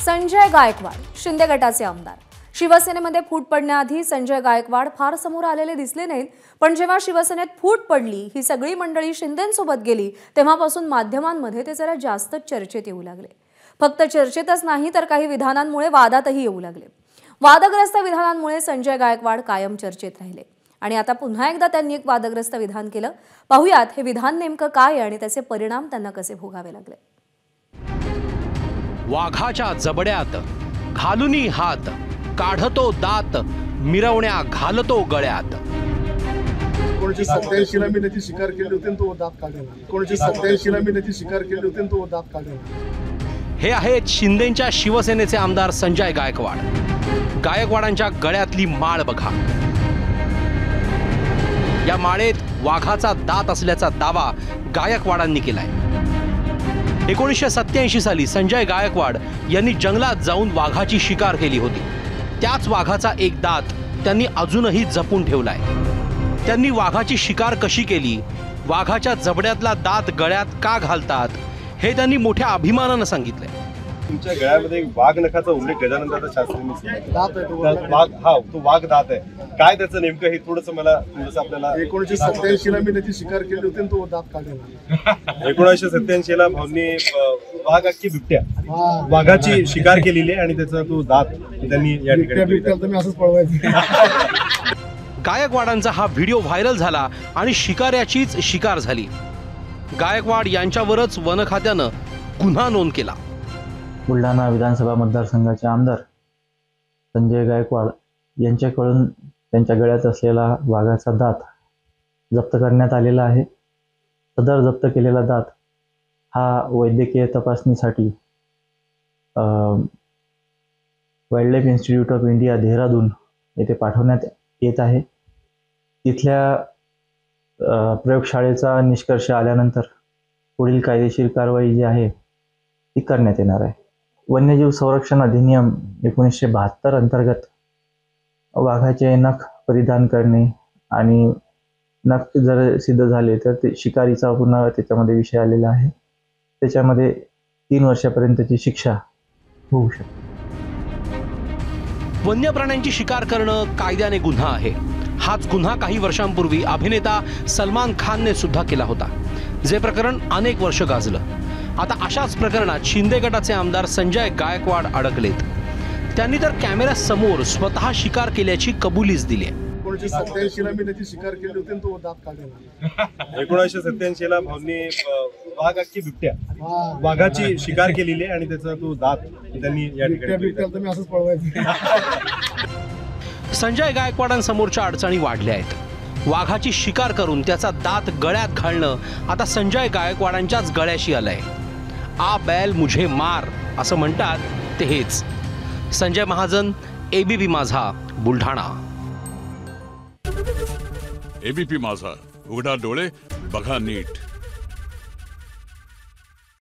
संजय गायकवाड शिंदे गटाचे आमदार। शिवसेनेमध्ये फूट पडण्याआधी संजय गायकवाड फार समोर आलेले दिसले नाहीत, पण जेव्हा शिवसेनेत फूट पडली, ही सगळी मंडळी शिंदेंसोबत गेली, तेव्हापासून माध्यमांमध्ये ते जरा जास्त चर्चेत येऊ लागले। फक्त चर्चेतच नाही तर काही विधानांमुळे वादातही येऊ लागले। वादग्रस्त विधानांमुळे संजय गायकवाड कायम चर्चेत राहिले आणि आता पुन्हा एकदा त्यांनी एक वादग्रस्त विधान केलं। पाहुयात हे विधान नेमकं काय आणि त्याचे परिणाम त्यांना कसे भोगावे लागले। वाघाच्या जबड्यात घालुनी हात, काढतो दात, मिरवण्या घालतो गळ्यात। 1987 ला मी त्याची शिकार केली होती तो दात काढला। 1987 ला मी त्याची शिकार केली होती तो दात काढला। हे आहेत शिंदेंच्या शिवसेनेचे आमदार संजय गायकवाड। गायकवाडांच्या गळ्यातली माळ बघा। या माळेत वाघाचा दात असल्याचा दावा गायकवाडांनी केलाय। 1987 साली संजय गायकवाड यांनी जंगलात जाऊन वाघाची शिकार केली होती। त्याच वाघाचा एक दात त्यांनी अजूनही जपून ठेवलाय। त्यांनी वाघाची शिकार कशी केली, वाघाच्या जबड्यातला दात गळ्यात का घालतात, हे त्यांनी मोठ्या अभिमानाने सांगितलंय। तुमच्या गळ्यामध्ये वाघ नखाचा उल्लेख गजानन दादा शास्त्रींनी दात आहे तो वाघ, हा तो वाघ दात आहे। काय त्याचं नेमकं हे थोडंसं मला आपल्याला 1987 ला मी त्याची शिकार केली होती तो दात काढला। 1987 ला भाऊंनी वाघ अख्खी बिबट्या वाघाची शिकार केलेली आहे आणि त्याचा तो दात त्यांनी या ठिकाणी असंच पळवायचं। गायकवाडांचा हा व्हिडिओ व्हायरल झाला आणि शिकाऱ्याचीच शिकार झाली। गायकवाड यांच्यावरच वन खात्यानं गुन्हा नोंद केला। बुलढाणा विधानसभा मतदारसंघाचे आमदार संजय गायकवाड यांच्याकडून त्यांच्या गळ्यात असलेला वाघाचा दात जप्त करण्यात आलेला आहे। सदर जप्त केलेला दात हा वैद्यकीय तपासणीसाठी wildlife institute of India Dehradun येथे पाठवण्यात येत आहे। तिथल्या प्रयोगशाळेचा निष्कर्ष आल्यानंतर पुढील कायदेशीर कारवाई जी आहे ती करण्यात येणार आहे। वन्यजीव संरक्षण अधिनियम 1972 अंतर्गत वाघाचे नख परिधान करणे आणि नख जर सिद्ध झाले तर ते शिकारीचा पुन्हा त्याच्यामध्ये विषय आलेला आहे। त्याच्यामध्ये 3 वर्षापर्यंतची शिक्षा होऊ शकते। वन्य प्राण्यांची शिकार करणं कायद्याने गुन्हा आहे। हाच गुन्हा काही वर्षांपूर्वी अभिनेता सलमान खानने सुद्धा केला होता, जे प्रकरण अनेक वर्ष गाजलं। आता अशाच प्रकरणात शिंदे गटाचे आमदार संजय गायकवाड अडकलेत। त्यांनी तर कॅमेऱ्यासमोर स्वतः शिकार केल्याची कबुलीच दिली आहे। 1987 ला मी त्याची शिकार केली होती तो दात काढला। 1987 ला भाऊंनी वाघ अख्खी बिबट्या वाघाची शिकार केलेली आहे आणि त्याचा तो दात त्यांनी या ठिकाणी असंच पळवायचं। संजय गायकवाडांसमोरच्या अडचणी वाढल्या आहेत। वाघाची शिकार करून त्याचा दात गळ्यात घालणं आता संजय गायकवाडांच्याच गळ्याशी आलंय। आ बैल मुझे मार असं म्हणतात ते हेच। संजय महाजन, एबीपी माझा, बुलढाणा। एबीपी माझा, उघडा डोळे बघा नीट।